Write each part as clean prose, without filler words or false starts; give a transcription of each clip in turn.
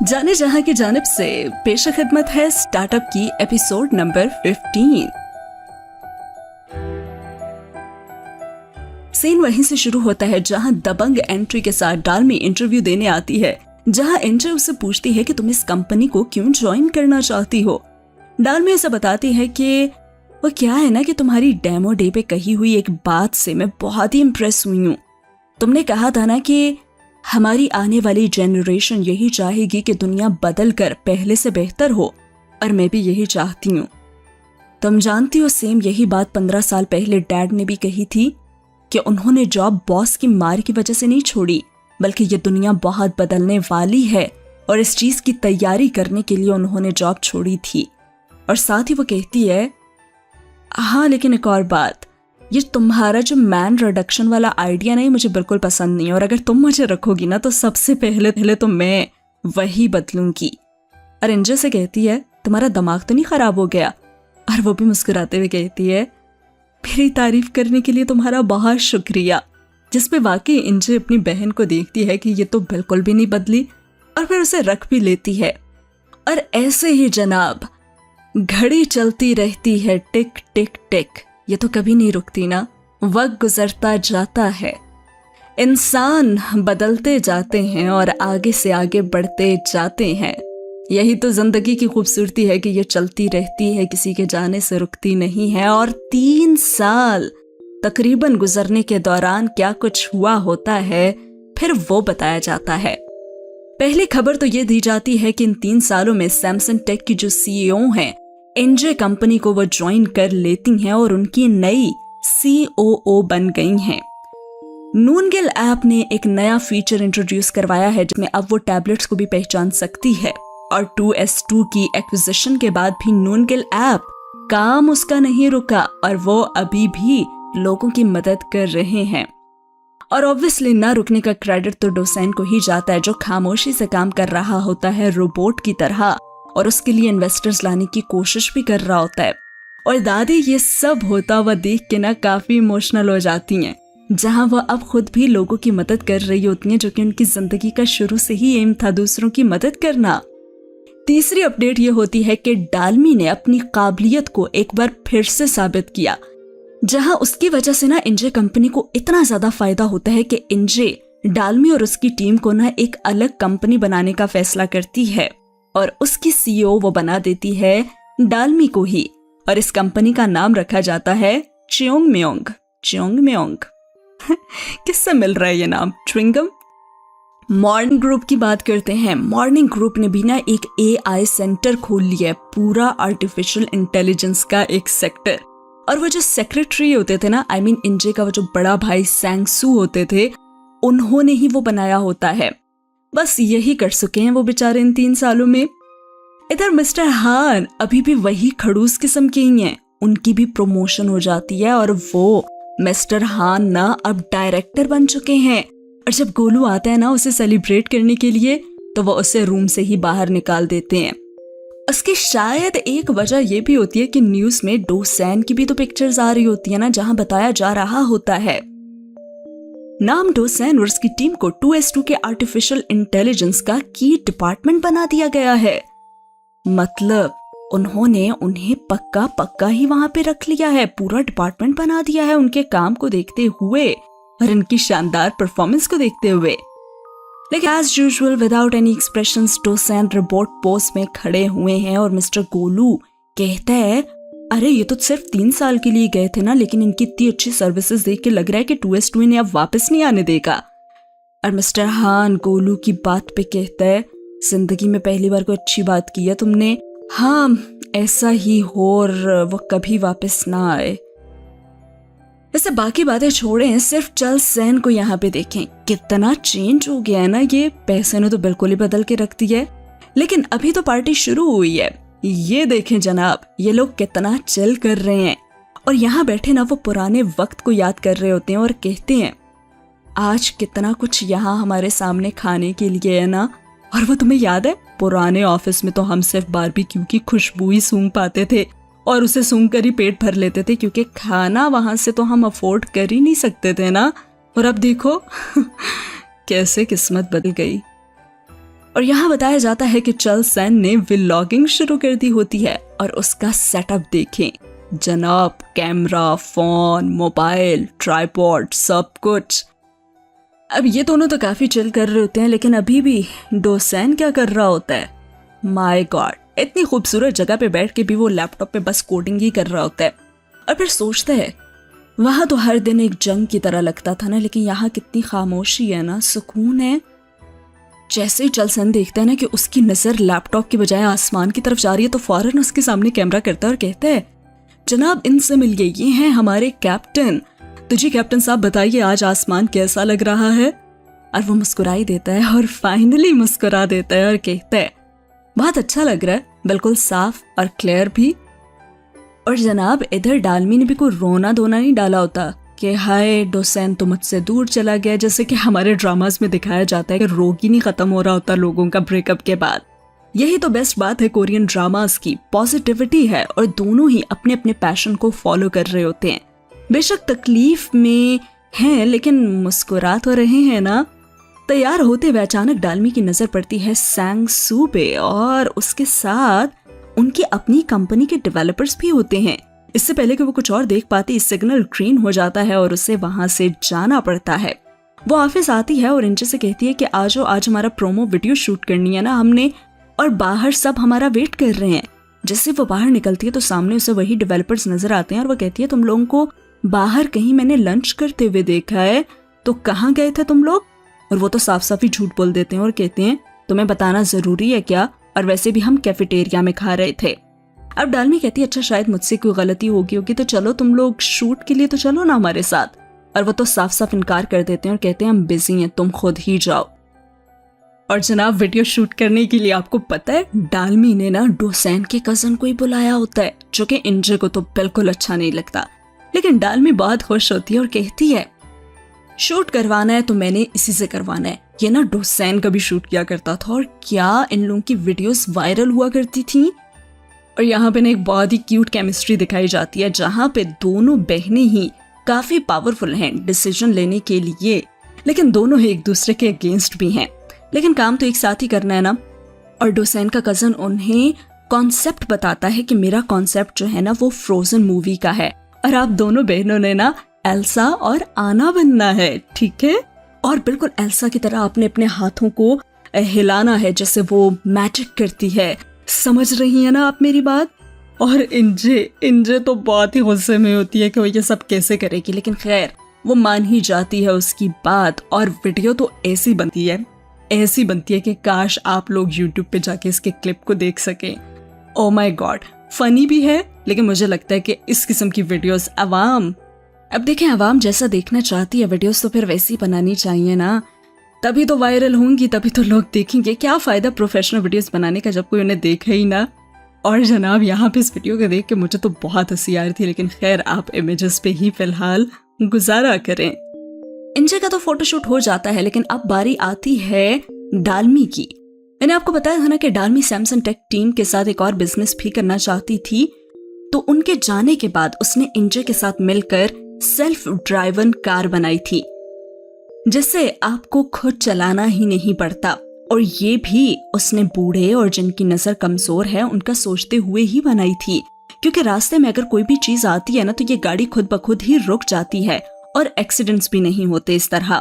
जाने जहां की जानिब से पेश खिदमत है स्टार्टअप की एपिसोड नंबर 15। सीन वहीं से शुरू होता है जहां दबंग एंट्री के साथ डालमी इंटरव्यू देने आती है, जहां एंट्री उससे पूछती है कि तुम इस कंपनी को क्यों ज्वाइन करना चाहती हो। डालमी उसे बताती है कि वो क्या है ना कि तुम्हारी डेमो डे पे कही हुई एक बात से मैं बहुत ही इम्प्रेस हुई हूँ। तुमने कहा था ना कि हमारी आने वाली जनरेशन यही चाहेगी कि दुनिया बदल कर पहले से बेहतर हो, और मैं भी यही चाहती हूँ। तुम जानती हो सेम यही बात 15 साल पहले डैड ने भी कही थी कि उन्होंने जॉब बॉस की मार की वजह से नहीं छोड़ी, बल्कि ये दुनिया बहुत बदलने वाली है और इस चीज की तैयारी करने के लिए उन्होंने जॉब छोड़ी थी। और साथ ही वो कहती है, हाँ लेकिन एक और बात, ये तुम्हारा जो मैन रिडक्शन वाला आइडिया नहीं मुझे बिल्कुल पसंद नहीं, और अगर तुम मुझे रखोगी ना तो सबसे पहले तो मैं वही बदलूंगी। और इंजय से कहती है, तुम्हारा दिमाग तो नहीं खराब हो गया? और वो भी मुस्कुराते हुए कहती है, मेरी तारीफ करने के लिए तुम्हारा बहुत शुक्रिया। जिसपे वाकई इंजय अपनी बहन को देखती है कि ये तो बिल्कुल भी नहीं बदली, और फिर उसे रख भी लेती है। और ऐसे ही जनाब घड़ी चलती रहती है, टिक टिक टिक, ये तो कभी नहीं रुकती ना। वक्त गुजरता जाता है, इंसान बदलते जाते हैं और आगे से आगे बढ़ते जाते हैं। यही तो जिंदगी की खूबसूरती है कि ये चलती रहती है, किसी के जाने से रुकती नहीं है। और 3 साल तकरीबन गुजरने के दौरान क्या कुछ हुआ होता है फिर वो बताया जाता है। पहली खबर तो ये दी जाती है कि इन 3 सालों में सैमसंग टेक की जो सीईओ हैं, एनजे कंपनी को वो ज्वाइन कर लेती हैं और उनकी नई सीओओ बन गई हैं। नूनगिल ऐप ने एक नया फीचर इंट्रोड्यूस करवाया है जिसमें अब वो टैबलेट्स को भी पहचान सकती है। और 2S2 की एक्विजिशन के बाद भी नूनगिल ऐप काम उसका नहीं रुका और वो अभी भी लोगों की मदद कर रहे हैं। और ऑब्वियसली ना रुकने का क्रेडिट तो डोसेन को ही जाता है, जो खामोशी से काम कर रहा होता है रोबोट की तरह, और उसके लिए इन्वेस्टर्स लाने की कोशिश भी कर रहा होता है। और दादी ये सब होता हुआ देख के ना काफी इमोशनल हो जाती हैं, जहां वह अब खुद भी लोगों की मदद कर रही होती हैं, जो कि उनकी जिंदगी का शुरू से ही एम था, दूसरों की मदद करना। तीसरी अपडेट ये होती है कि डालमी ने अपनी काबिलियत को एक बार फिर से साबित किया, जहां उसकी वजह से ना इंजे कंपनी को इतना ज्यादा फायदा होता है कि इंजे डालमी और उसकी टीम को ना एक अलग कंपनी बनाने का फैसला करती है और उसकी सीईओ वो बना देती है डालमी को ही। और इस कंपनी का नाम रखा जाता है च्योंगम्योंग। च्योंगम्योंग किससे मिल रहा है ये नाम? च्युइंगम। मॉर्निंग ग्रुप की बात करते हैं। मॉर्निंग ग्रुप ने भी ना एक एआई सेंटर खोल लिया है, पूरा आर्टिफिशियल इंटेलिजेंस का एक सेक्टर। और वो जो सेक्रेटरी होते थे ना, आई मीन इंजे का वो जो बड़ा भाई सैंगसू होते थे, उन्होंने ही वो बनाया होता है। बस यही कर सके हैं वो बेचारे इन 3 सालों में। इधर मिस्टर हान अभी भी वही खड़ूस किस्म के ही हैं, उनकी भी प्रमोशन हो जाती है और वो मिस्टर हान ना अब डायरेक्टर बन चुके हैं। और जब गोलू आता है ना उसे सेलिब्रेट करने के लिए, तो वो उसे रूम से ही बाहर निकाल देते हैं। उसकी शायद एक वजह यह भी होती है कि न्यूज में डोसेन की भी तो पिक्चर्स आ रही होती है ना, जहां बताया जा रहा होता है नाम डोसेन और उसकी टीम को 2S2 के आर्टिफिशियल इंटेलिजेंस का की डिपार्टमेंट बना दिया गया है। मतलब उन्होंने उन्हें पक्का ही वहां पे रख लिया है, पूरा डिपार्टमेंट बना दिया है उनके काम को देखते हुए और इनकी शानदार परफॉर्मेंस को देखते हुए। लेकिन as usual without any expressions डोसेन रिपोर्ट पोस्ट में खड़े हुए हैं और मिस्टर गोलू कहता है, अरे ये तो सिर्फ 3 साल के लिए गए थे ना, लेकिन इनकी इतनी अच्छी सर्विसेज देख के लग रहा है कि 2S2 इन्हें अब वापस नहीं आने देगा। और मिस्टर हान गोलू की बात पे कहता है, जिंदगी में पहली बार कोई अच्छी बात की है तुमने। हाँ ऐसा ही हो और वो कभी वापस ना आए। वैसे बाकी बातें छोड़ें, सिर्फ चल सैन को यहाँ पे देखें, कितना चेंज हो गया है ना। ये पैसे ने तो बिल्कुल ही बदल के रख दिया है। लेकिन अभी तो पार्टी शुरू हुई है, ये देखें जनाब, ये लोग कितना चिल कर रहे हैं। और यहाँ बैठे ना वो पुराने वक्त को याद कर रहे होते हैं और कहते हैं, आज कितना कुछ यहाँ हमारे सामने खाने के लिए है ना। और वो तुम्हें याद है, पुराने ऑफिस में तो हम सिर्फ बारबेक्यू की खुशबू ही सूंघ पाते थे और उसे सूंघ कर ही पेट भर लेते थे, क्योंकि खाना वहां से तो हम अफोर्ड कर ही नहीं सकते थे ना। और अब देखो कैसे किस्मत बदल गई। और यहाँ बताया जाता है कि चल सेन ने व्लॉगिंग शुरू कर दी होती है और उसका सेटअप देखें जनाब, कैमरा, फोन, मोबाइल, ट्राइपॉड, सब कुछ। अब ये दोनों तो काफी चिल कर रहे होते हैं, लेकिन अभी भी डोसेन क्या कर रहा होता है? माय गॉड, इतनी खूबसूरत जगह पे बैठ के भी वो लैपटॉप पे बस कोडिंग ही कर रहा होता है। और फिर सोचता है वहां तो हर दिन एक जंग की तरह लगता था ना, लेकिन यहाँ कितनी खामोशी है ना, सुकून है। जैसे ही चलसन देखता है ना कि उसकी नजर लैपटॉप की बजाय आसमान की तरफ जा रही है, तो फौरन उसके सामने कैमरा करता है और कहता है, जनाब इनसे मिलिए, ये हैं हमारे कैप्टन। तो जी कैप्टन साहब बताइए आज आसमान कैसा लग रहा है? और वो मुस्कुराई देता है और फाइनली मुस्कुरा देता है और कहता है बहुत अच्छा लग रहा है, बिल्कुल साफ और क्लियर भी। और जनाब इधर डालमी ने भी कोई रोना धोना नहीं डाला होता कि हाय डोसेन तो मुझसे दूर चला गया, जैसे कि हमारे ड्रामास में दिखाया जाता है कि रोग ही नहीं खत्म हो रहा होता लोगों का ब्रेकअप के बाद। यही तो बेस्ट बात है कोरियन ड्रामास की, पॉजिटिविटी है और दोनों ही अपने अपने पैशन को फॉलो कर रहे होते हैं। बेशक तकलीफ में हैं लेकिन मुस्कुरा तो रहे हैं ना। तैयार होते हुए अचानक डालमी की नजर पड़ती है सांग सू पे और उसके साथ उनकी अपनी कंपनी के डेवलपर्स भी होते हैं। इससे पहले कि वो कुछ और देख पाती सिग्नल ग्रीन हो जाता है और उसे वहां से जाना पड़ता है। वो ऑफिस आती है और इंचे से कहती है कि आज हमारा प्रोमो वीडियो शूट करनी है ना हमने, और बाहर सब हमारा वेट कर रहे हैं। जैसे वो बाहर निकलती है तो सामने उसे वही डेवलपर्स नजर आते हैं और वो कहती है तुम लोगों को बाहर कहीं मैंने लंच करते हुए देखा है, तो कहाँ गए थे तुम लोग? और वो तो साफ साफ ही झूठ बोल देते हैं और कहते हैं तुम्हें बताना जरूरी है क्या, और वैसे भी हम कैफेटेरिया में खा रहे थे। अब डालमी कहती है अच्छा शायद मुझसे कोई गलती होगी तो चलो तुम लोग शूट के लिए तो चलो ना हमारे साथ। और वो तो साफ साफ इनकार कर देते हैं और कहते हैं हम बिजी हैं, तुम खुद ही जाओ। और जनाब वीडियो शूट करने के लिए आपको पता है डालमी ने ना डोसेन के कजन को ही बुलाया होता है, जो कि इंजे को तो बिल्कुल अच्छा नहीं लगता। लेकिन डालमी बहुत खुश होती है और कहती है शूट करवाना है तो मैंने इसी से करवाना है। ये ना डोसेन का भी शूट किया करता था और क्या इन लोगों की वीडियोस वायरल हुआ करती थी। और यहाँ पे ना एक बहुत ही क्यूट केमिस्ट्री दिखाई जाती है, जहाँ पे दोनों बहनें ही काफी पावरफुल हैं डिसीजन लेने के लिए, लेकिन दोनों ही एक दूसरे के अगेंस्ट भी हैं, लेकिन काम तो एक साथ ही करना है ना। और डोसेन का कजन उन्हें कॉन्सेप्ट बताता है कि मेरा कॉन्सेप्ट जो है ना वो फ्रोजन मूवी का है और आप दोनों बहनों ने ना एल्सा और आना बनना है, ठीक है? और बिल्कुल एल्सा की तरह आपने अपने हाथों को हिलाना है जैसे वो मैजिक करती है। समझ रही है ना आप मेरी बात? और इंजे तो बहुत ही गुस्से में होती है कि वो ये सब कैसे करेगी, लेकिन खैर वो मान ही जाती है उसकी बात। और वीडियो तो ऐसी बनती है कि काश आप लोग YouTube पे जाके इसके क्लिप को देख सकें। ओ माय गॉड, फनी भी है, लेकिन मुझे लगता है कि इस किस्म की वीडियोस अब देखें अवाम जैसा देखना चाहती है वीडियोस तो फिर वैसी बनानी चाहिए ना, तभी तो वायरल होंगी, तभी तो लोग देखेंगे। क्या फायदा प्रोफेशनल वीडियोस बनाने का जब कोई उन्हें देखे ही ना। और जनाब यहाँ पे इस वीडियो को देख के मुझे तो बहुत हंसी आ रही थी, लेकिन खैर आप इमेजेस पे ही फिलहाल गुजारा करें। इंजे का तो फोटोशूट हो जाता है, लेकिन अब बारी आती है डालमी की। मैंने आपको बताया था ना कि डालमी सैमसंग टेक टीम के साथ एक और बिजनेस भी करना चाहती थी, तो उनके जाने के बाद उसने इंजे के साथ मिलकर सेल्फ ड्राइवन कार बनाई थी, जिससे आपको खुद चलाना ही नहीं पड़ता। और ये भी उसने बूढ़े और जिनकी नजर कमजोर है उनका सोचते हुए ही बनाई थी, क्योंकि रास्ते में अगर कोई भी चीज आती है ना तो ये गाड़ी खुद ब खुद ही रुक जाती है और एक्सीडेंट्स भी नहीं होते इस तरह।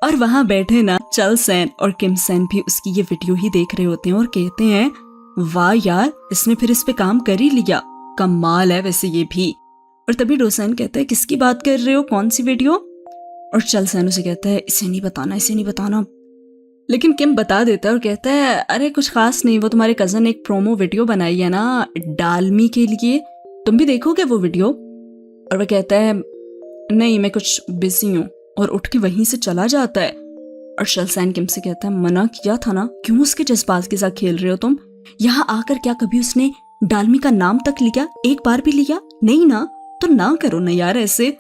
और वहां बैठे ना चल सेन और किम सेन भी उसकी ये वीडियो ही देख रहे होते हैं और कहते हैं वाह यार, इसने फिर इस पे काम कर ही लिया, कमाल है वैसे ये भी। और तभी डोसेन कहता है किसकी बात कर रहे हो, कौन सी वीडियो? और चल सेन उसे कहता है इसे नहीं बताना। लेकिन किम बता देता है और कहता है अरे कुछ खास नहीं, वो तुम्हारे कजन एक प्रोमो वीडियो बनाई है ना डालमी के लिए, तुम भी देखोगे वो वीडियो? और वह कहता है नहीं मैं कुछ बिजी हूँ, और उठ के वहीं से चला जाता है। और शलसैन किम से कहता है मना किया था ना, क्यों उसके जज्बात के साथ खेल रहे हो तुम? यहाँ आकर क्या कभी उसने डालमी का नाम तक लिया? एक बार भी लिया नहीं ना, तो ना करो ना यार ऐसे।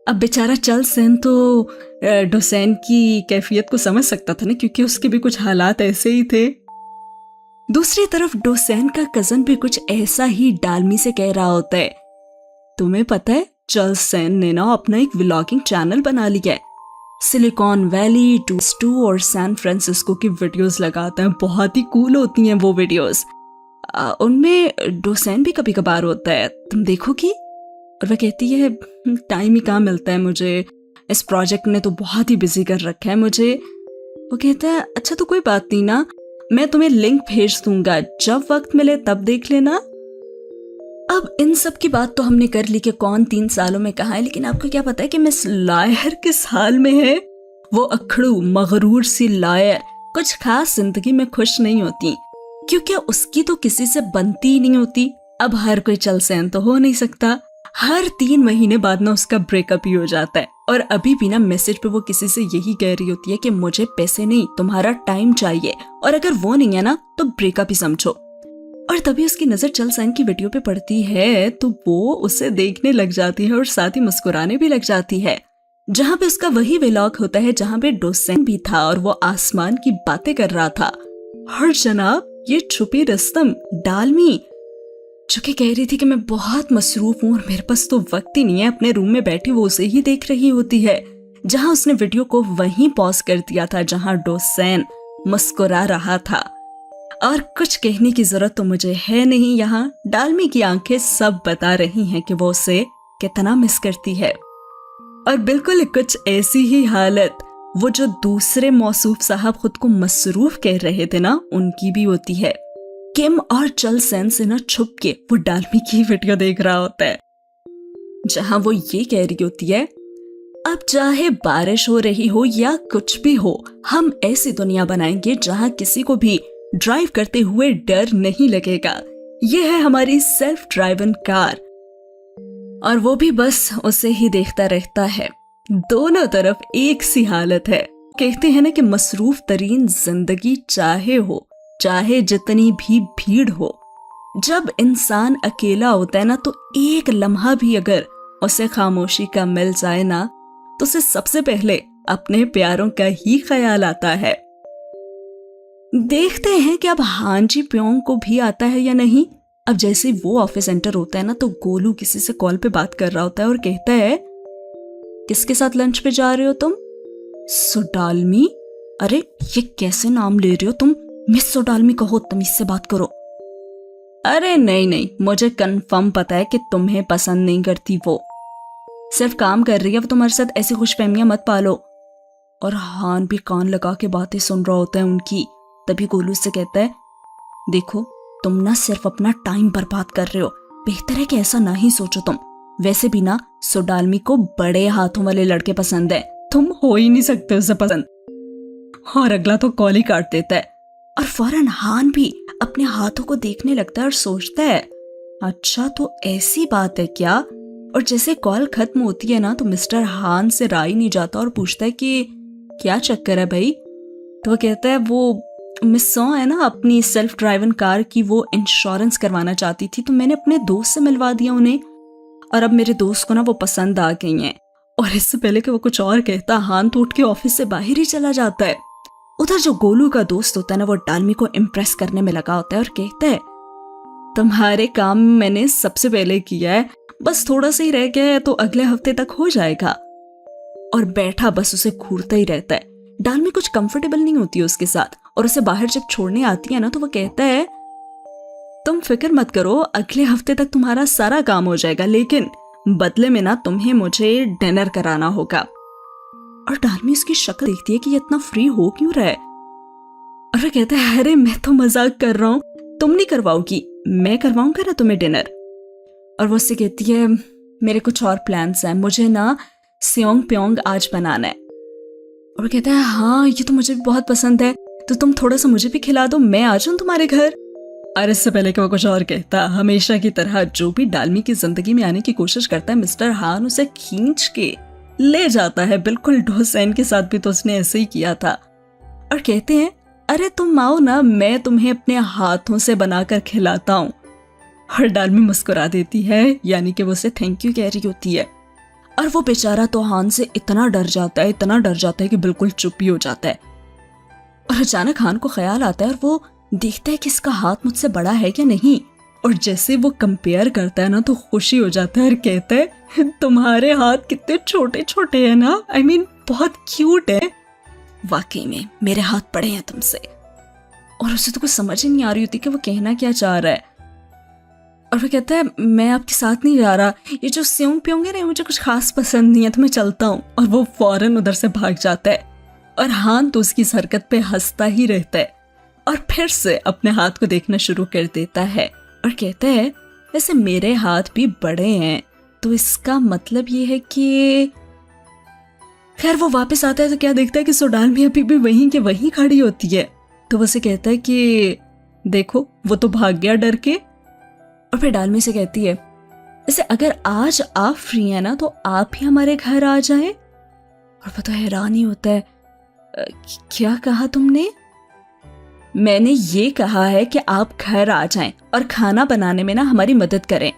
अब बेचारा चलसेन तो डोसेन की कैफियत को समझ सकता था ना, क्योंकि उसके भी कुछ हालात ऐसे ही थे। दूसरी तरफ डोसेन का कजन भी कुछ ऐसा ही डालमी से कह रहा होता है, तुम्हें पता है चलसेन ने ना अपना एक व्लॉगिंग चैनल बना लिया है, सिलिकॉन वैली, टू और सैन फ्रांसिस्को की वीडियोस लगाता है। बहुत ही कूल होती हैं वो वीडियोस। उनमें डोसेन भी कभी कभार होता है, तुम देखोगी। और वह कहती है टाइम ही कहाँ मिलता है मुझे, इस प्रोजेक्ट ने तो बहुत ही बिजी कर रखा है मुझे। वो कहता है अच्छा तो कोई बात नहीं ना, मैं तुम्हें लिंक भेज दूंगा, जब वक्त मिले तब देख लेना। अब इन सब की बात तो हमने कर ली कि कौन 3 सालों में कहा है, लेकिन आपको क्या पता है कि मिस लायर किस हाल में है। वो अखड़ू मगरूर सी लायर कुछ खास जिंदगी में खुश नहीं होती, क्योंकि उसकी तो किसी से बनती ही नहीं होती। अब हर कोई चल सहन तो हो नहीं सकता। हर 3 महीने बाद ना उसका ब्रेकअप ही हो जाता है। और अभी भी ना मैसेज पे वो किसी से यही कह रही होती है कि मुझे पैसे नहीं, तुम्हारा टाइम चाहिए, और अगर वो नहीं है ना तो ब्रेकअप ही समझो। और तभी उसकी नजर चल सहन की वीडियो पे पड़ती है तो वो उसे देखने लग जाती है और साथ ही मुस्कुराने भी लग जाती है, जहाँ पे उसका वही व्लॉग होता है जहाँ पे डोसेन भी था और वो आसमान की बातें कर रहा था। और जनाब ये छुपी रस्तम डालमी जो कि कह रही थी कि मैं बहुत मसरूफ हूँ और मेरे पास तो वक्त ही नहीं है, अपने रूम में बैठी वो उसे ही देख रही होती है, जहाँ उसने वीडियो को वहीं पॉज कर दिया था जहाँ डोसेन मुस्कुरा रहा था। और कुछ कहने की जरूरत तो मुझे है नहीं, यहाँ डालमी की आंखें सब बता रही हैं कि वो उसे कितना मिस करती है। और बिल्कुल कुछ ऐसी ही हालत वो जो दूसरे मौसूफ साहब खुद को मसरूफ कह रहे थे ना, उनकी भी होती है। किम और चल सहन से ना छुप के वो डालमी की वीडियो देख रहा होता है, जहां वो ये कह रही होती है अब चाहे बारिश हो रही हो या कुछ भी हो, हम ऐसी दुनिया बनाएंगे जहां किसी को भी ड्राइव करते हुए डर नहीं लगेगा। ये है हमारी सेल्फ ड्राइवन कार। और वो भी बस उसे ही देखता रहता है। दोनों तरफ एक सी हालत है। कहते हैं ना कि मसरूफ तरीन जिंदगी चाहे जितनी भी भीड़ हो, जब इंसान अकेला होता है ना तो एक लम्हा भी अगर उसे खामोशी का मिल जाए ना तो उसे सबसे पहले अपने प्यारों का ही ख्याल आता है। देखते हैं कि अब हांजी प्योंग को भी आता है या नहीं। अब जैसे वो ऑफिस एंटर होता है ना तो गोलू किसी से कॉल पे बात कर रहा होता है और कहता है किसके साथ लंच पे जा रहे हो तुम? सुडालमी? अरे ये कैसे नाम ले रहे हो तुम? मिस सुडालमी कहो, तमीज से बात करो। अरे नहीं, मुझे कंफर्म पता है कि तुम्हें पसंद नहीं करती, वो सिर्फ काम कर रही है, वो तुम्हारे साथ ऐसी खुशफहमियां मत पालो। और हान भी कान लगा के बातें सुन रहा होता है उनकी। तभी गोलू से कहता है देखो तुम ना सिर्फ अपना टाइम बर्बाद कर रहे हो, बेहतर है कि ऐसा ना ही सोचो तुम। वैसे भी ना सुडालमी को बड़े हाथों वाले लड़के पसंद है, तुम हो ही नहीं सकते उसे पसंद। और अगला तो कॉल ही काट देता है। और फौरन हान भी अपने हाथों को देखने लगता है और सोचता है अच्छा तो ऐसी बात है क्या। और जैसे कॉल खत्म होती है ना तो मिस्टर हान से राय नहीं जाता और पूछता है कि क्या चक्कर है भाई। तो वो कहता है वो मिस सॉ है ना अपनी सेल्फ ड्राइवन कार की वो इंश्योरेंस करवाना चाहती थी, तो मैंने अपने दोस्त से मिलवा दिया उन्हें, और अब मेरे दोस्त को ना वो पसंद आ गई हैं। और इससे पहले कि वो कुछ और कहता हान तो उठ के ऑफिस से बाहर ही चला जाता है। उधर जो गोलू का दोस्त होता है ना वो डालमी को इम्प्रेस करने में लगा होता है और कहता है तुम्हारे काम मैंने सबसे पहले किया है, बस थोड़ा सा ही रह गया है तो अगले हफ्ते तक हो जाएगा। और बैठा बस उसे घूरता ही रहता है। डालमी कुछ कंफर्टेबल नहीं होती है उसके साथ, और उसे बाहर जब छोड़ने आती है ना तो वो कहता है तुम फिक्र मत करो, अगले हफ्ते तक तुम्हारा सारा काम हो जाएगा, लेकिन बदले में ना तुम्हें मुझे डिनर कराना होगा। और डालमी उसकी शक्ल देखती है कि ये इतना फ्री हो क्यों रहा है। और वो कहता है अरे मैं तो मजाक कर रहा हूँ, तुम नहीं करवाओगी, मैं करवाऊंगा ना तुम्हें डिनर। और वो उससे कहती है मेरे कुछ और प्लान्स हैं, मुझे ना सेओंग प्योंग आज बनाना है। और वो कहता है हाँ ये तो मुझे भी बहुत पसंद है, तो तुम थोड़ा सा मुझे भी खिला दो, मैं आ जाऊं तुम्हारे घर। और इससे पहले कि वो कुछ और कहता, हमेशा की तरह जो भी डालमी की जिंदगी में आने की कोशिश करता है मिस्टर हान उसे खींच के ले जाता है। बिल्कुल डोसेन के साथ भी तो उसने ऐसे ही किया था। और कहते हैं अरे तुम आओ ना, मैं तुम्हें अपने हाथों से बनाकर खिलाता हूँ। और डालमी मुस्कुरा देती है, यानी कि वो उसे थैंक यू कह रही होती है। और वो बेचारा तो हान से इतना डर जाता है कि बिल्कुल चुप ही हो जाता है। और अचानक हान को ख्याल आता है और वो देखता है कि इसका हाथ मुझसे बड़ा है क्या नहीं। और जैसे वो कंपेयर करता है ना तो खुशी हो जाता है और कहता है तुम्हारे हाथ कितने छोटे छोटे हैं ना, I mean, बहुत क्यूट है। वाकई में मेरे हाथ पड़े हैं तुमसे। और उसे तो कुछ समझ ही नहीं आ रही होती कि वो कहना क्या चाह रहा है। और वो कहता है मैं आपके साथ नहीं जा रहा, ये जो स्योंग प्योंग है ना मुझे कुछ खास पसंद नहीं है, तो मैं चलता हूँ। और वो फौरन उधर से भाग जाता है। और हान तो उसकी इस हरकत पे हंसता ही रहता है और फिर से अपने हाथ को देखना शुरू कर देता है और कहता है वैसे मेरे हाथ भी बड़े हैं, तो इसका मतलब ये है कि। खैर वो वापस आता है तो क्या देखता है कि सोडालमी अभी भी वहीं के वहीं खड़ी होती है। तो वो से कहता है कि देखो वो तो भाग गया डर के। और फिर डालमी से कहती है जैसे अगर आज आप फ्री हैं ना तो आप ही हमारे घर आ जाएं। और वो तो हैरान ही होता है क्या कहा तुमने? मैंने ये कहा है कि आप घर आ जाएं और खाना बनाने में ना हमारी मदद करें।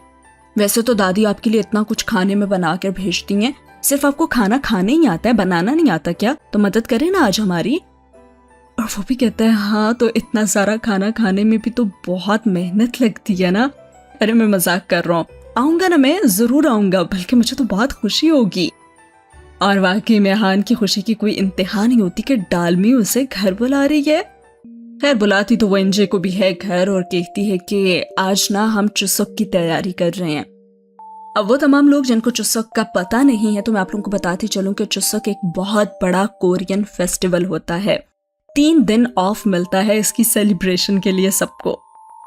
वैसे तो दादी आपके लिए इतना कुछ खाने में बना कर भेजती हैं, सिर्फ आपको खाना खाने ही आता है, बनाना नहीं आता क्या? तो मदद करें ना आज हमारी। और वो भी कहता है हाँ तो इतना सारा खाना खाने में भी तो बहुत मेहनत लगती है ना। अरे मैं मजाक कर रहा हूँ, आऊंगा ना, मैं जरूर आऊंगा, बल्कि मुझे तो बहुत खुशी होगी। और वाकई में हान की खुशी की कोई इंतहा नहीं होती कि डालमी उसे घर बुला रही है। खैर बुलाती तो वो एनजे को भी है घर और कहती है कि आज ना हम चुसक की तैयारी कर रहे हैं। अब वो तमाम लोग जिनको चुसक का पता नहीं है तो मैं आप लोगों को बताती चलूं कि चुसक एक बहुत बड़ा कोरियन फेस्टिवल होता है। 3 दिन ऑफ मिलता है इसकी सेलिब्रेशन के लिए सबको।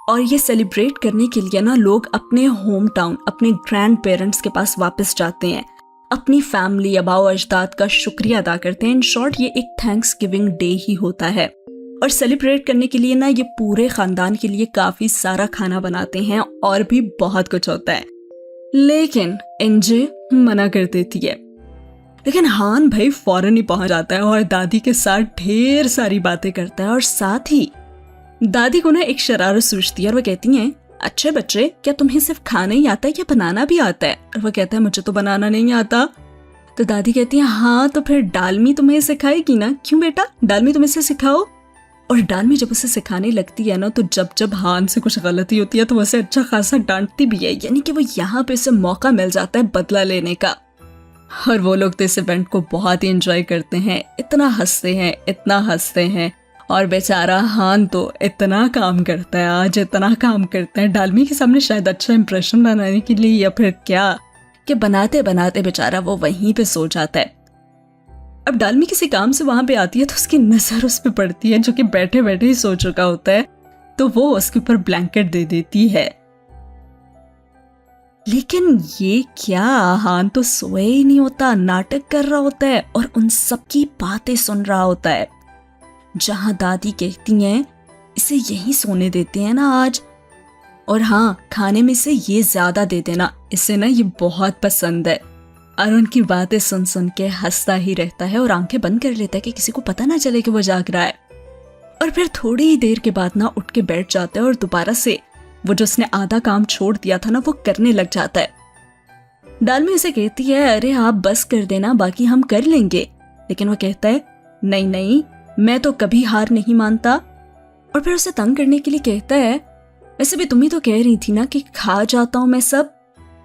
और ये सेलिब्रेट करने के लिए ना लोग अपने होम टाउन, अपने ग्रैंड पेरेंट्स के पास वापस जाते हैं, अपनी फैमिली, अबाओ अजदाद का शुक्रिया अदा करते हैं। इन शॉर्ट ये एक थैंक्स गिविंग डे ही होता है। और सेलिब्रेट करने के लिए ना ये पूरे खानदान के लिए काफी सारा खाना बनाते हैं और भी बहुत कुछ होता है। लेकिन एनजे मना कर देती है। लेकिन हान भाई फौरन ही पहुंच जाता है और दादी के साथ ढेर सारी बातें करता है। और साथ ही दादी को ना एक शरारत सूझती है और वो कहती हैं अच्छे बच्चे क्या तुम्हें सिर्फ खाना ही आता है या बनाना भी आता है? और वो कहता है मुझे तो बनाना नहीं आता। तो दादी कहती है हाँ तो फिर डालमी तुम्हें सिखाएगी ना। क्यों बेटा, डालमी तुम इसे सिखाओ। और डालमी जब उसे सिखाने लगती है ना तो जब जब हान से कुछ गलती होती है तो उसे अच्छा खासा डांटती भी है, यानी कि वो यहाँ पे उसे मौका मिल जाता है बदला लेने का। और वो लोग तो इस इवेंट को बहुत ही एंजॉय करते हैं, इतना हंसते हैं। और बेचारा हान तो इतना काम करता है, आज इतना काम करता है डालमी के सामने, शायद अच्छा इंप्रेशन बनाने के लिए या फिर क्या, कि बनाते बनाते बेचारा वो वहीं पे सो जाता है। अब डालमी किसी काम से वहां पे आती है तो उसकी नजर उस पे पड़ती है जो कि बैठे बैठे ही सो चुका होता है, तो वो उसके ऊपर ब्लैंकेट दे देती है। लेकिन ये क्या, हान तो सोया ही नहीं होता, नाटक कर रहा होता है और उन सबकी बातें सुन रहा होता है। जहां दादी कहती हैं इसे यही सोने देते हैं ना आज, और हाँ खाने में से ये ज्यादा दे देना, इसे ना ये बहुत पसंद है। और उनकी बातें सुन सुन के हंसता ही रहता है और आंखें बंद कर लेता है कि किसी को पता ना चले कि वो जाग रहा है। और फिर थोड़ी ही देर के बाद ना उठ के बैठ जाता है और दोबारा से वो जो उसने आधा काम छोड़ दिया था ना वो करने लग जाता है। डालमी उसे कहती है अरे आप बस कर देना, बाकी हम कर लेंगे। लेकिन वो कहता है नहीं नहीं, मैं तो कभी हार नहीं मानता। और फिर उसे तंग करने के लिए कहता है वैसे भी तुम ही तो कह रही थी ना कि खा जाता हूं मैं सब,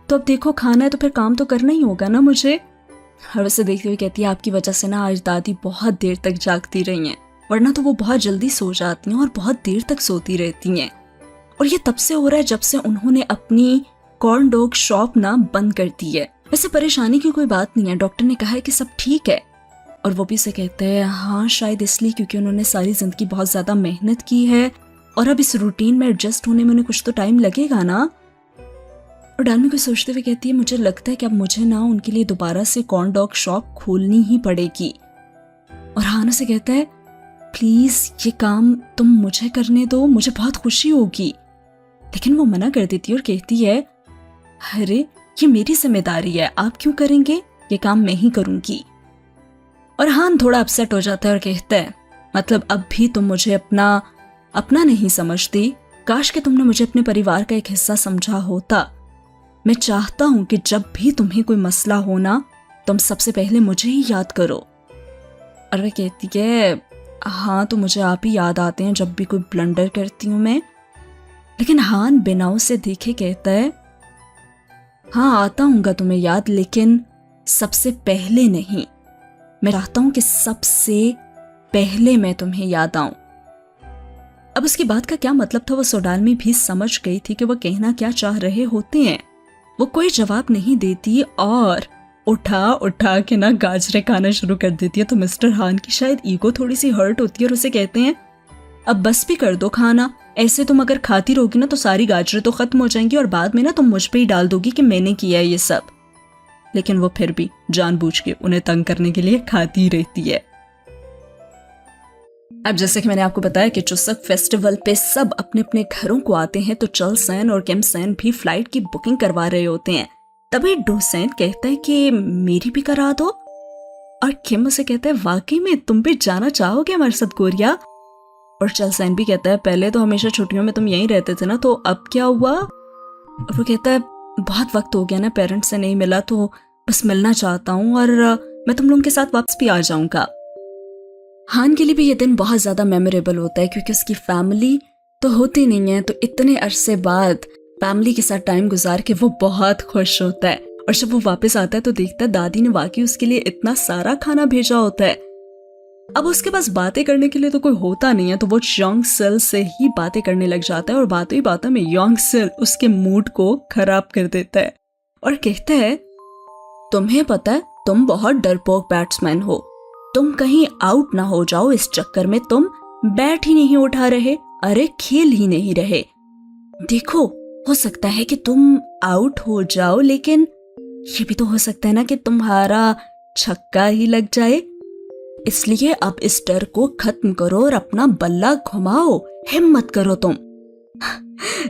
तो अब देखो खाना है तो फिर काम तो करना ही होगा ना मुझे। और उसे देखते हुए कहती है आपकी वजह से ना आज दादी बहुत देर तक जागती रही हैं, वरना तो वो बहुत जल्दी सो जाती हैं और बहुत देर तक सोती रहती हैं। और ये तब से हो रहा है जब से उन्होंने अपनी कॉर्न डॉग शॉप ना बंद कर दी है। वैसे परेशानी की कोई बात नहीं है, डॉक्टर ने कहा है कि सब ठीक है। और वो भी से कहते हैं हाँ शायद इसलिए क्योंकि उन्होंने सारी जिंदगी बहुत ज्यादा मेहनत की है और अब इस रूटीन में एडजस्ट होने में उन्हें कुछ तो टाइम लगेगा ना। और डालमी को सोचते हुए कहती है मुझे लगता है कि अब मुझे ना उनके लिए दोबारा से कॉर्न डॉग शॉप खोलनी ही पड़ेगी। और हाना से कहता है प्लीज ये काम तुम मुझे करने दो, मुझे बहुत खुशी होगी। लेकिन वो मना कर देती है और कहती है अरे ये मेरी जिम्मेदारी है, आप क्यों करेंगे, ये काम मैं ही करूंगी। और हान थोड़ा अपसेट हो जाता है और कहता है मतलब अब भी तुम मुझे अपना नहीं समझती, काश कि तुमने मुझे अपने परिवार का एक हिस्सा समझा होता। मैं चाहता हूं कि जब भी तुम्हें कोई मसला हो ना तुम सबसे पहले मुझे ही याद करो। और वह कहती है हाँ तो मुझे आप ही याद आते हैं जब भी कोई ब्लंडर करती हूं मैं। लेकिन हान बिना उसे देखे कहता है हाँ आता हूँगा तुम्हें याद, लेकिन सबसे पहले नहीं। मैं चाहता हूं कि सबसे पहले मैं तुम्हें याद आऊं। अब उसकी बात का क्या मतलब था वो सोडालमी भी समझ गई थी कि वो कहना क्या चाह रहे होते हैं। वो कोई जवाब नहीं देती और उठा उठा के ना गाजरे खाना शुरू कर देती है। तो मिस्टर हान की शायद ईगो थोड़ी सी हर्ट होती है और उसे कहते हैं अब बस भी कर दो खाना, ऐसे तुम अगर खाती रहोगी ना तो सारी गाजरें तो खत्म हो जाएंगी और बाद में ना तुम मुझ पे ही डाल दोगी कि मैंने किया है ये सब। लेकिन वो फिर भी जानबूझ के उन्हें तंग करने के लिए खाती रहती है। अब जैसे कि मैंने आपको बताया कि चुसक फेस्टिवल पे सब अपने अपने घरों को आते हैं, तो चल सैन और किम सैन भी फ्लाइट की बुकिंग करवा रहे होते हैं। तभी डो सैन कहता है कि मेरी भी करा दो, और किम उसे कहता है वाकई में तुम भी जाना चाहोगे हमारे साथ कोरिया। और चल सैन भी कहता है पहले तो हमेशा छुट्टियों में तुम यहीं रहते थे ना, तो अब क्या हुआ। और वो कहता है बहुत वक्त हो गया ना, पेरेंट्स से नहीं मिला, तो बस मिलना चाहता हूँ और मैं तुम लोगों के साथ वापस भी आ जाऊंगा। हान के लिए भी ये दिन बहुत ज्यादा मेमोरेबल होता है क्योंकि उसकी फैमिली तो होती नहीं है, तो इतने अरसे बाद फैमिली के साथ टाइम गुजार के वो बहुत खुश होता है। और जब वो वापस आता है तो देखता है दादी ने वाकई उसके लिए इतना सारा खाना भेजा होता है। अब उसके पास बातें करने के लिए तो कोई होता नहीं है, तो वो योंग सेल से ही बातें करने लग जाता है और बातों ही बातों में योंग सेल उसके मूड को खराब कर देता है और कहता है तुम्हें पता है तुम बहुत डरपोक बैट्समैन हो, तुम कहीं आउट ना हो जाओ इस चक्कर में तुम बैट ही नहीं उठा रहे, अरे खेल ही नहीं रहे। देखो हो सकता है कि तुम आउट हो जाओ, लेकिन ये भी तो हो सकता है ना कि तुम्हारा छक्का ही लग जाए। इसलिए अब इस डर को खत्म करो और अपना बल्ला घुमाओ, हिम्मत करो तुम।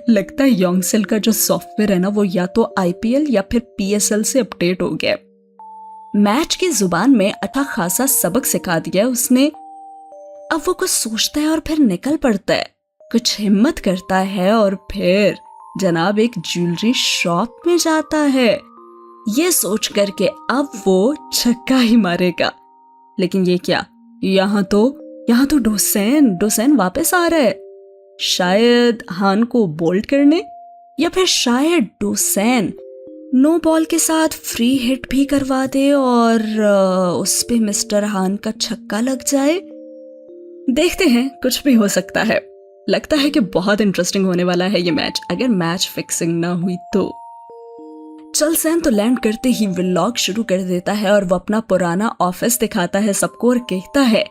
लगता है योंगसेल का जो सॉफ्टवेयर है ना वो या तो आईपीएल या फिर पीएसएल से अपडेट हो गया। मैच की जुबान में अच्छा खासा सबक सिखा दिया उसने। अब वो कुछ सोचता है और फिर निकल पड़ता है, कुछ हिम्मत करता है और फिर जनाब एक ज्वेलरी शॉप में जाता है, ये सोच करके अब वो छक्का ही मारेगा। लेकिन ये क्या, यहाँ तो डोसेन वापस आ रहा है, शायद हान को बोल्ड करने, या फिर शायद डोसेन नो बॉल के साथ फ्री हिट भी करवा दे और उस पे मिस्टर हान का छक्का लग जाए। देखते हैं, कुछ भी हो सकता है। लगता है कि बहुत इंटरेस्टिंग होने वाला है ये मैच, अगर मैच फिक्सिंग ना हुई तो। चल सैन तो लैंड करते ही व्लॉग शुरू कर देता है और वो अपना पुराना ऑफिस दिखाता है सबको और कहता है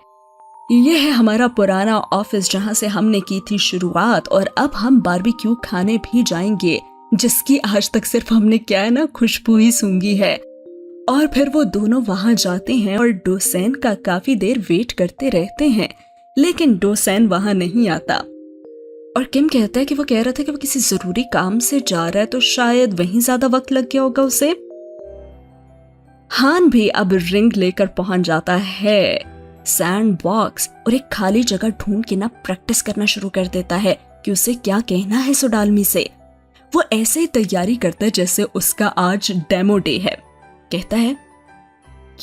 ये है हमारा पुराना ऑफिस जहां से हमने की थी शुरुआत, और अब हम बारबेक्यू खाने भी जाएंगे जिसकी आज तक सिर्फ हमने क्या है ना खुशबू ही सूंघी है। और फिर वो दोनों वहां जाते हैं और डोसेन का काफी देर वेट करते रहते हैं, लेकिन डोसेन वहां नहीं आता। और किम कहता है कि वो कह रहा था कि वो किसी जरूरी काम से जा रहा है, तो शायद वहीं ज्यादा वक्त लग गया होगा उसे। हान भी अब रिंग लेकर पहुंच जाता है सैंड बॉक्स और एक खाली जगह ढूंढ के ना प्रैक्टिस करना शुरू कर देता है कि उसे क्या कहना है सोडालमी से। वो ऐसे ही तैयारी करता है जैसे उसका आज डेमो डे है। कहता है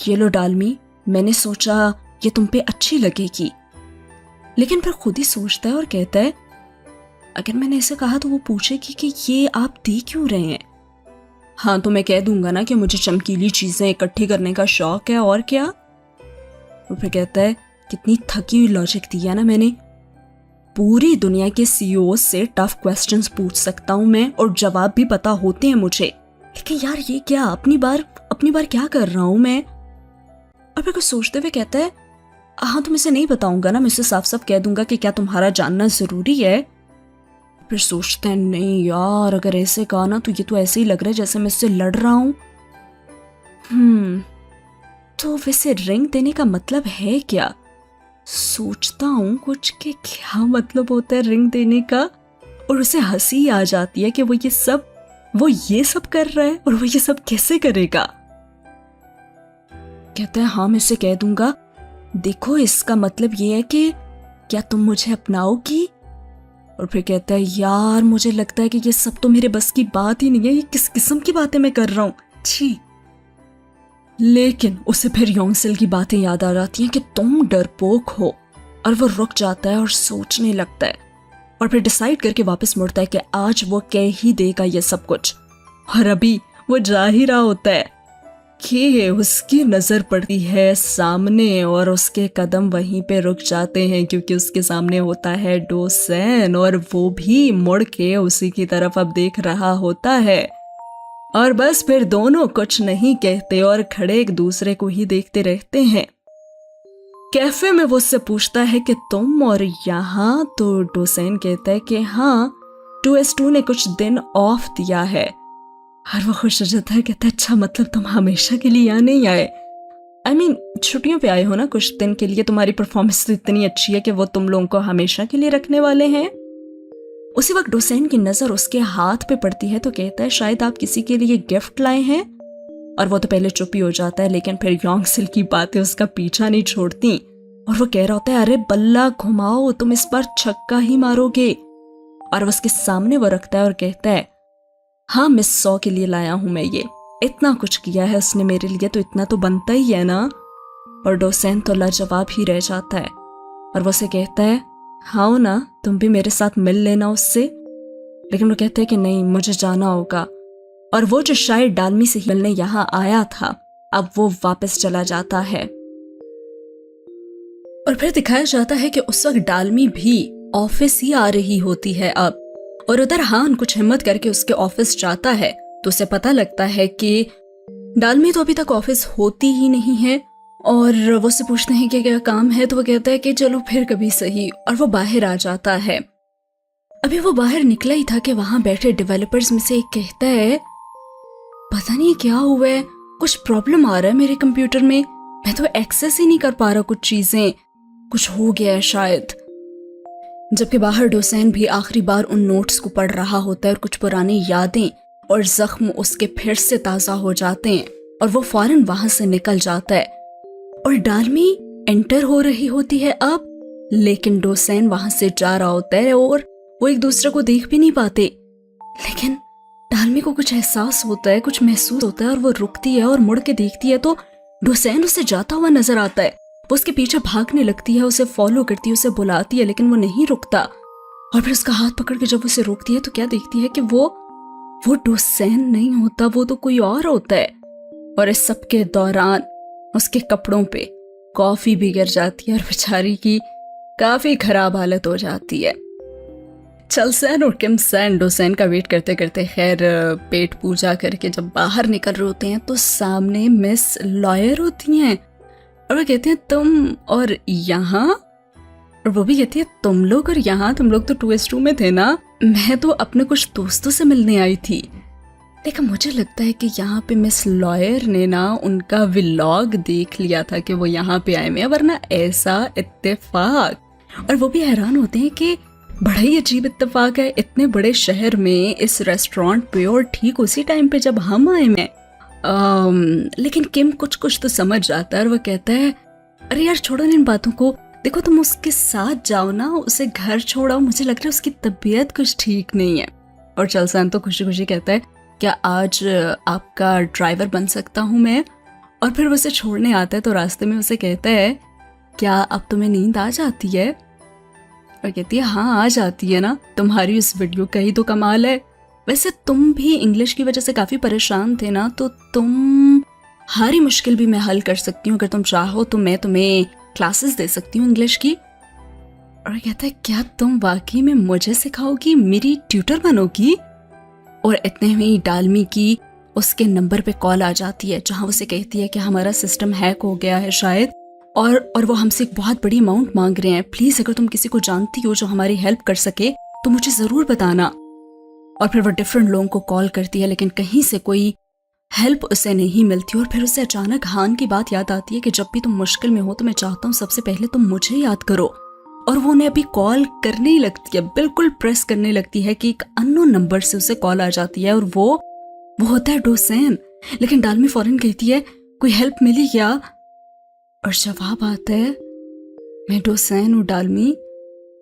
ये लो डालमी, मैंने सोचा ये तुम पे अच्छी लगेगी। लेकिन फिर खुद ही सोचता है और कहता है अगर मैंने ऐसे कहा तो वो पूछेगी कि ये आप दे क्यों रहे हैं। हाँ तो मैं कह दूंगा ना कि मुझे चमकीली चीजें इकट्ठी करने का शौक है, और क्या। और फिर कहता है कितनी थकी हुई लॉजिक दी है ना मैंने, पूरी दुनिया के सीईओ से टफ क्वेश्चंस पूछ सकता हूं मैं और जवाब भी पता होते हैं मुझे, लेकिन यार ये क्या अपनी बार क्या कर रहा हूं मैं। और फिर कुछ सोचते हुए कहता है हाँ तुम इसे नहीं बताऊंगा ना, मैं इसे साफ साफ कह दूंगा कि क्या तुम्हारा जानना जरूरी है। फिर सोचते हैं नहीं यार अगर ऐसे कहा ना तो ये तो ऐसे ही लग रहा है जैसे मैं इससे लड़ रहा हूं। तो वैसे रिंग देने का मतलब है क्या। सोचता हूं कुछ कि क्या मतलब होता है रिंग देने का, और उसे हंसी आ जाती है कि वो ये सब कर रहा है और वो ये सब कैसे करेगा। कहता है हाँ मैं इसे कह दूंगा, देखो इसका मतलब ये है कि क्या तुम मुझे अपनाओगी। और फिर कहता है यार मुझे लगता है कि ये सब तो मेरे बस की बात ही नहीं है, ये किस किस्म की बातें मैं कर रहा हूं, छी। लेकिन उसे फिर योंगसेल की बातें याद आ जाती हैं कि तुम डरपोक हो, और वो रुक जाता है और सोचने लगता है और फिर डिसाइड करके वापस मुड़ता है कि आज वो कह ही देगा ये सब कुछ। और अभी वो जा ही रहा होता है कि उसकी नजर पड़ती है सामने और उसके कदम वहीं पे रुक जाते हैं, क्योंकि उसके सामने होता है डोसेन और वो भी मुड़ के उसी की तरफ अब देख रहा होता है। और बस फिर दोनों कुछ नहीं कहते और खड़े एक दूसरे को ही देखते रहते हैं। कैफे में वो उससे पूछता है कि तुम और यहाँ, तो डोसेन कहता है कि हाँ, 2S2 ने कुछ दिन ऑफ दिया है। और वो खुश हो जाता है, कहता है अच्छा, मतलब तुम हमेशा के लिए यहाँ नहीं आए? I mean, छुट्टियों पे आए हो ना कुछ दिन के लिए, तुम्हारी परफॉर्मेंस तो इतनी अच्छी है कि वो तुम लोगों को हमेशा के लिए रखने वाले हैं। उसी वक्त डोसेन की नजर उसके हाथ पे पड़ती है तो कहता है शायद आप किसी के लिए गिफ्ट लाए हैं। और वो तो पहले चुप ही हो जाता है, लेकिन फिर योंगसिल की बातें उसका पीछा नहीं छोड़ती और वो कह रहा होता है अरे बल्ला घुमाओ, तुम इस बार छक्का ही मारोगे। और वो उसके सामने वो रखता है और कहता है हाँ मिस 100 के लिए लाया हूं मैं ये, इतना कुछ किया है उसने मेरे लिए तो इतना तो बनता ही है ना। और डोसेन तो लाजवाब ही रह जाता है और वो उसे कहता है हाँ ना, तुम भी मेरे साथ मिल लेना उससे। लेकिन वो कहते हैं कि नहीं, मुझे जाना होगा। और वो जो शायद डालमी से मिलने यहाँ आया था, अब वो वापस चला जाता है। और फिर दिखाया जाता है कि उस वक्त डालमी भी ऑफिस ही आ रही होती है अब। और उधर हान कुछ हिम्मत करके उसके ऑफिस जाता है तो उसे पता लगता है कि डालमी तो अभी तक ऑफिस होती ही नहीं है। और वो उससे पूछते हैं कि क्या काम है, तो वो कहता है कि चलो फिर कभी सही। और वो बाहर आ जाता है। अभी वो बाहर निकला ही था कि वहां बैठे डेवलपर्स में से एक कहता है पता नहीं क्या हुआ है, कुछ प्रॉब्लम आ रहा है मेरे कंप्यूटर में, मैं तो एक्सेस ही नहीं कर पा रहा कुछ चीजें, कुछ हो गया है शायद। जबकि बाहर डोसेन भी आखिरी बार उन नोट्स को पढ़ रहा होता है और कुछ पुरानी यादें और जख्म उसके फिर से ताजा हो जाते हैं और वो फौरन वहां से निकल जाता है। और डालमी एंटर हो रही होती है अब, लेकिन डोसेन वहां से जा रहा होता है और वो एक दूसरे को देख भी नहीं पाते। लेकिन डालमी को कुछ एहसास होता है, कुछ महसूस होता है और वो रुकती है और मुड़ के देखती है तो डोसेन उसे जाता हुआ नजर आता है। वो उसके पीछे भागने लगती है, उसे फॉलो करती है, उसे बुलाती है, लेकिन वो नहीं रुकता। और फिर उसका हाथ पकड़ के जब उसे रोकती है तो क्या देखती है कि वो डोसेन नहीं होता, वो तो कोई और होता है। और इस सब के दौरान उसके कपड़ों पे कॉफी भी गिर जाती है और बेचारी की काफी खराब हालत हो जाती है। चलसेन और किमसेन डोसेन का वेट करते करते खैर पेट पूजा करके जब बाहर निकल रहे होते हैं तो सामने मिस लॉयर होती हैं और वो कहते हैं तुम और यहाँ, और वो भी कहती है तुम लोग और यहाँ, तुम लोग तो 2S2 में थे ना, मैं तो अपने कुछ दोस्तों से मिलने आई थी। लेकिन मुझे लगता है कि यहाँ पे मिस लॉयर ने ना उनका व्लॉग देख लिया था कि वो यहाँ पे आए हैं, वरना ऐसा इत्तेफाक। और वो भी हैरान होते हैं कि बड़ा ही अजीब इत्तेफाक है, इतने बड़े शहर में इस रेस्टोरेंट पे और ठीक उसी टाइम पे जब हम आए हैं। लेकिन किम कुछ तो समझ जाता है और वो कहता है अरे यार छोड़ो इन बातों को, देखो तुम उसके साथ जाओ ना, उसे घर छोड़ो, मुझे लग रहा है उसकी तबीयत कुछ ठीक नहीं है। और चलसान तो खुशी खुशी कहता है क्या आज आपका ड्राइवर बन सकता हूँ मैं। और फिर वो उसे छोड़ने आता है तो रास्ते में उसे कहता है क्या अब तुम्हें नींद आ जाती है। और कहती है हाँ आ जाती है ना, तुम्हारी उस वीडियो का ही तो कमाल है। वैसे तुम भी इंग्लिश की वजह से काफी परेशान थे ना, तो तुम्हारी मुश्किल भी मैं हल कर सकती हूँ, अगर तुम चाहो तो मैं तुम्हें क्लासेस दे सकती हूँ इंग्लिश की। और कहता है क्या तुम वाकई में मुझे सिखाओगी, मेरी ट्यूटर बनोगी। और इतने में ही डालमी की उसके नंबर पे कॉल आ जाती है जहां उसे कहती है कि हमारा सिस्टम हैक हो गया है शायद, और वो हमसे एक बहुत बड़ी अमाउंट मांग रहे हैं, प्लीज अगर तुम किसी को जानती हो जो हमारी हेल्प कर सके तो मुझे जरूर बताना। और फिर वो डिफरेंट लोगों को कॉल करती है लेकिन कहीं से कोई हेल्प उसे नहीं मिलती। और फिर उसे अचानक हान की बात याद आती है कि जब भी तुम मुश्किल में हो तो मैं चाहता हूँ सबसे पहले तुम मुझे याद करो। और वो उन्हें अभी कॉल करने ही लगती है, बिल्कुल प्रेस करने लगती है कि एक अननोन नंबर से उसे कॉल आ जाती है और वो होता है डोसेन। लेकिन डालमी फौरन कहती है कोई हेल्प मिली क्या। और जवाब आता है मैं डोसेन हूँ डालमी,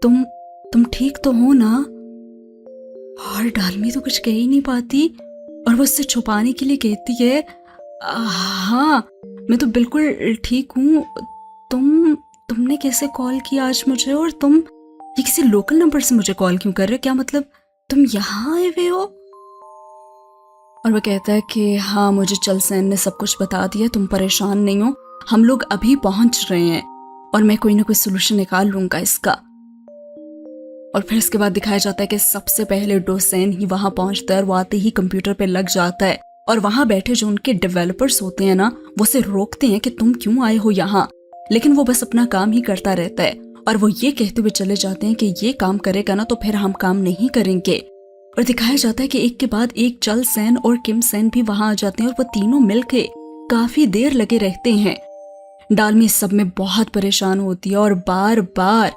तुम ठीक तो हो ना। और डालमी तो कुछ कह ही नहीं पाती और वो उससे छुपाने के लिए कहती है हाँ मैं तो बिल्कुल ठीक हूँ, तुमने कैसे कॉल किया आज मुझे, और तुम ये किसी लोकल नंबर से मुझे कॉल क्यों कर रहे हो, क्या मतलब तुम यहाँ आए हुए हो। और वह कहता है कि हाँ, मुझे चलसेन ने सब कुछ बता दिया, तुम परेशान नहीं हो, हम लोग अभी पहुंच रहे हैं और मैं कोई ना कोई सोल्यूशन निकाल लूंगा इसका। और फिर इसके बाद दिखाया जाता है कि सबसे पहले डोसेन ही वहां पहुंचता है और वो आते ही कंप्यूटर पे लग जाता है और वहां बैठे जो उनके डेवलपर्स होते हैं ना, वो उसे रोकते हैं कि तुम क्यों आए हो यहाँ, लेकिन वो बस अपना काम ही करता रहता है और वो ये कहते हुए चले जाते हैं कि ये काम करेगा ना तो फिर हम काम नहीं करेंगे। और दिखाया जाता है कि एक के बाद एक चलसेन और किमसेन भी वहां आ जाते हैं और वो तीनों मिलके काफी देर लगे रहते हैं। डालमी इस सब में बहुत परेशान होती है और बार बार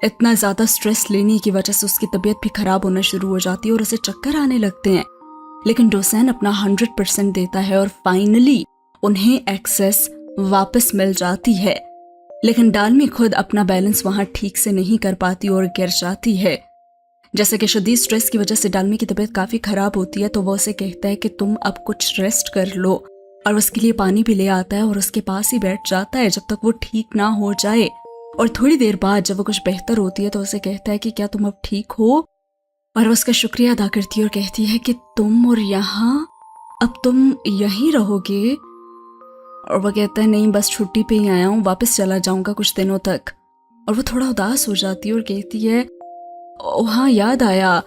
इतना ज्यादा स्ट्रेस लेने की वजह से उसकी तबीयत भी खराब होना शुरू हो जाती है और उसे चक्कर आने लगते हैं। लेकिन डोसेन अपना 100% देता है और फाइनली उन्हें एक्सेस वापस मिल जाती है। लेकिन डालमी खुद अपना बैलेंस वहां ठीक से नहीं कर पाती और गिर जाती है। जैसे कि शदीद स्ट्रेस की वजह से डालमी की तबीयत काफी खराब होती है तो वो उसे कहता है कि तुम अब कुछ रेस्ट कर लो और उसके लिए पानी भी ले आता है और उसके पास ही बैठ जाता है जब तक वो ठीक ना हो जाए। और थोड़ी देर बाद जब वो कुछ बेहतर होती है तो उसे कहता है कि क्या तुम अब ठीक हो, और उसका शुक्रिया अदा करती है और कहती है कि तुम और यहाँ अब तुम यहीं रहोगे। और वो कहता है नहीं, बस छुट्टी पे ही आया हूँ, वापस चला जाऊंगा कुछ दिनों तक। और वो थोड़ा उदास हो जाती है और कहती है ओह हाँ, याद आया,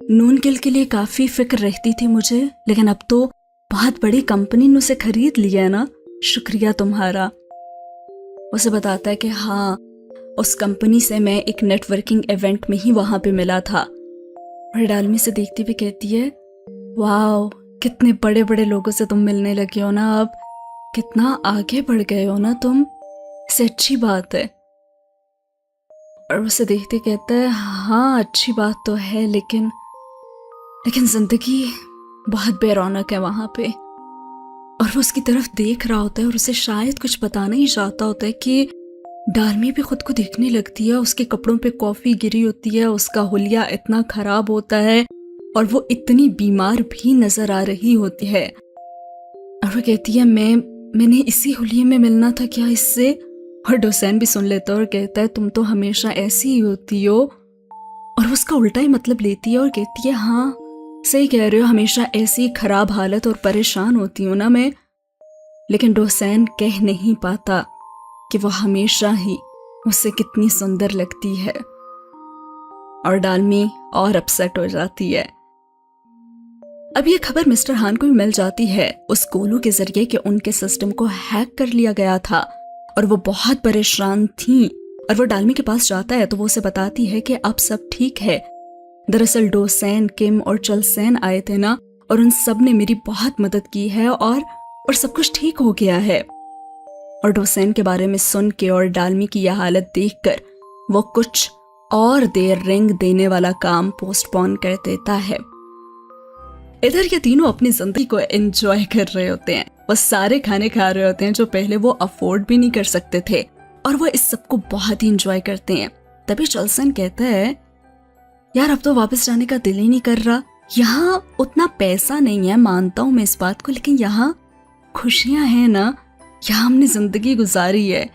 नून गिल के लिए काफी फिक्र रहती थी मुझे, लेकिन अब तो बहुत बड़ी कंपनी ने उसे खरीद लिया है ना, शुक्रिया तुम्हारा। उसे बताता है कि हाँ, उस कंपनी से मैं एक नेटवर्किंग इवेंट में ही वहां पे मिला था। और डालमी से देखती हुई कहती है वाह, कितने बड़े बड़े लोगों से तुम मिलने लगे हो ना, अब कितना आगे बढ़ गए हो ना तुम, इससे अच्छी बात है। और उसे देखते कहता है हाँ, अच्छी बात तो है, लेकिन जिंदगी बहुत बेरौनक है वहां पे। और वो उसकी तरफ देख रहा होता है और उसे शायद कुछ बताना ही चाहता होता है कि डालमी भी खुद को देखने लगती है, उसके कपड़ों पे कॉफी गिरी होती है, उसका हुलिया इतना खराब होता है और वो इतनी बीमार भी नजर आ रही होती है। और वो कहती है मैंने इसी हुलिये में मिलना था क्या इससे? और डोसेन भी सुन लेता है और कहता है तुम तो हमेशा ऐसी ही होती हो। और उसका उल्टा ही मतलब लेती है और कहती है हाँ, सही कह रहे हो, हमेशा ऐसी खराब हालत और परेशान होती हूँ ना मैं। लेकिन डोसेन कह नहीं पाता कि वो हमेशा ही उससे कितनी सुंदर लगती है। और डालमी और अपसेट हो जाती है। अब ये खबर मिस्टर हान को भी मिल जाती है उस गोलू के जरिए कि उनके सिस्टम को हैक कर लिया गया था और वो बहुत परेशान थी। और वो डालमी के पास जाता है तो वो उसे बताती है कि अब सब ठीक है। दरअसल डोसेन, किम और चलसेन आए थे ना, और उन सब ने मेरी बहुत मदद की है और सब कुछ ठीक हो गया है। और डोसेन के बारे में सुन के और डालमी की यह हालत देखकर वो कुछ और देर रिंग देने वाला काम पोस्टपोन कर देता है। इधर ये तीनों अपनी जिंदगी को एंजॉय कर रहे होते हैं। वो सारे खाने खा रहे होते हैं जो पहले वो अफोर्ड भी नहीं कर सकते थे, और वो इस सब को बहुत ही एंजॉय करते हैं। तभी चलसन कहता है यार, अब तो वापस जाने का दिल ही नहीं कर रहा। यहाँ उतना पैसा नहीं है, मानता हूँ मैं इस बात को, लेकिन यहाँ खुशियां हैं ना, यहाँ हमने जिंदगी गुजारी है।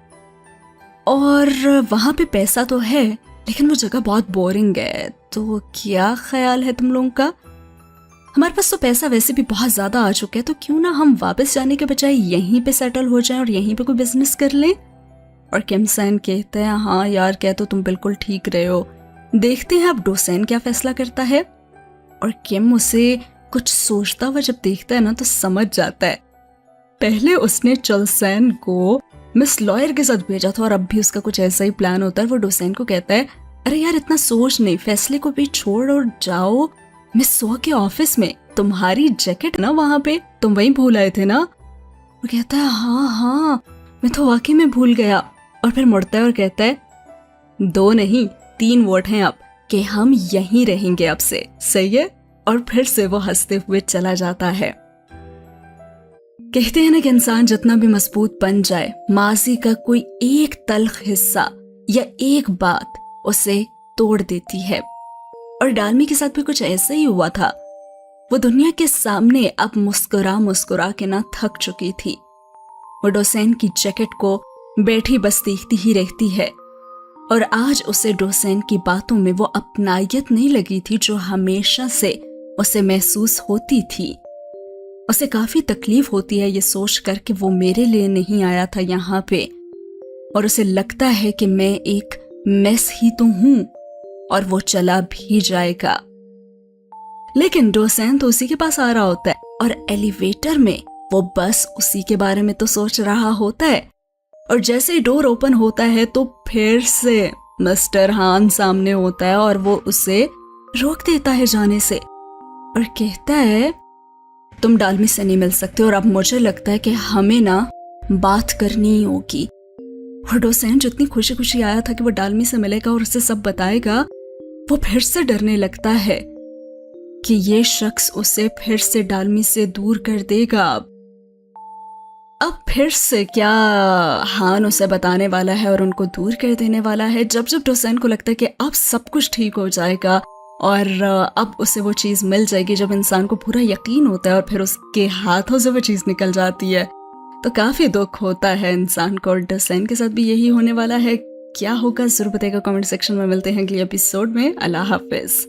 और वहां पे पैसा तो है लेकिन वो जगह बहुत बोरिंग है। तो क्या ख्याल है तुम लोगों का? हमारे पास तो पैसा वैसे भी बहुत ज्यादा आ चुका है, तो क्यों ना हम वापस जाने के बजाय यहीं पे सेटल हो जाएं और यहीं पे कोई बिजनेस कर लें। और किमसेन कहते हैं हाँ यार, कह तो तुम बिल्कुल ठीक रहे हो, देखते हैं अब डोसेन क्या फैसला करता है। और किम उसे कुछ सोचता हुआ जब देखता है ना तो समझ जाता है। पहले उसने चलसेन को मिस लॉयर के साथ भेजा था और अब भी उसका कुछ ऐसा ही प्लान होता है। वो डोसेन को कहता है अरे यार, इतना सोच नहीं, फैसले को भी छोड़ और जाओ मिस सो के ऑफिस में। तुम्हारी जैकेट ना वहां पे, तुम वहीं भूल आए थे ना। वो कहता है हाँ, मैं तो वाकई में भूल गया। और फिर मुड़ता है और कहता है 2 नहीं 3 वोट हैं अब कि हम यहीं रहेंगे अब से, सही है। और फिर से वो हंसते हुए चला जाता है। कहते हैं ना कि इंसान जितना भी मजबूत बन जाए, माजी का कोई एक तल्ख हिस्सा या एक बात उसे तोड़ देती है। और डालमी के साथ भी कुछ ऐसा ही हुआ था। वो दुनिया के सामने अब मुस्कुरा मुस्कुरा के ना थक चुकी थी। वो डोसेन की जैकेट को बैठी बस देखती ही रहती है, और आज उसे डोसेन की बातों में वो अपनायत नहीं लगी थी जो हमेशा से उसे महसूस होती थी। उसे काफी तकलीफ होती है ये सोच कर कि वो मेरे लिए नहीं आया था यहाँ पे, और उसे लगता है कि मैं एक मेस ही तो हूं और वो चला भी जाएगा। लेकिन डोसेन तो उसी के पास आ रहा होता है और एलिवेटर में वो बस उसी के बारे में तो सोच रहा होता है। और जैसे ही डोर ओपन होता है तो फिर से मिस्टर हान सामने होता है और वो उसे रोक देता है जाने से और कहता है तुम डालमी से नहीं मिल सकते और अब मुझे लगता है कि हमें ना बात करनी ही होगी। और डोसेन जितनी खुशी खुशी आया था कि वो डालमी से मिलेगा और उसे सब बताएगा, वो फिर से डरने लगता है कि ये शख्स उसे फिर से डालमी से दूर कर देगा। अब फिर से क्या हान उसे बताने वाला है और उनको दूर कर देने वाला है। जब जब डोसेन को लगता है कि अब सब कुछ ठीक हो जाएगा और अब उसे वो चीज़ मिल जाएगी, जब इंसान को पूरा यकीन होता है और फिर उसके हाथों से वो चीज़ निकल जाती है, तो काफ़ी दुख होता है इंसान को। और डोसेन के साथ भी यही होने वाला है। क्या होगा ज़रूर बताइएगा कमेंट सेक्शन में। मिलते हैं अगले एपिसोड में। अल्लाह हाफिज़।